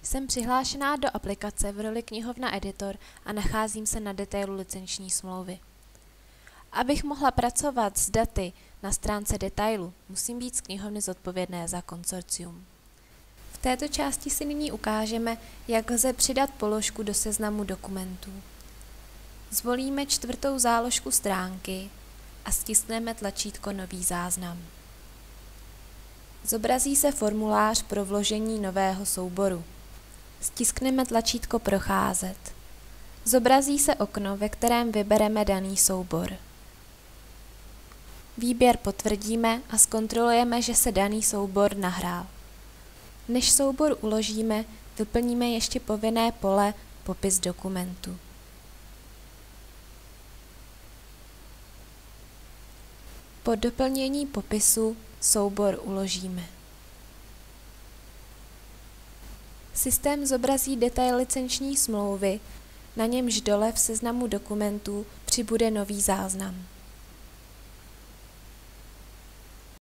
Jsem přihlášená do aplikace v roli knihovna editor a nacházím se na detailu licenční smlouvy. Abych mohla pracovat s daty na stránce detailu, musím být z knihovny zodpovědné za konsorcium. V této části si nyní ukážeme, jak lze přidat položku do seznamu dokumentů. Zvolíme čtvrtou záložku stránky a stiskneme tlačítko Nový záznam. Zobrazí se formulář pro vložení nového souboru. Stiskneme tlačítko Procházet. Zobrazí se okno, ve kterém vybereme daný soubor. Výběr potvrdíme a zkontrolujeme, že se daný soubor nahrál. Než soubor uložíme, vyplníme ještě povinné pole Popis dokumentu. Po doplnění popisu soubor uložíme. Systém zobrazí detail licenční smlouvy, na němž dole v seznamu dokumentů přibude nový záznam.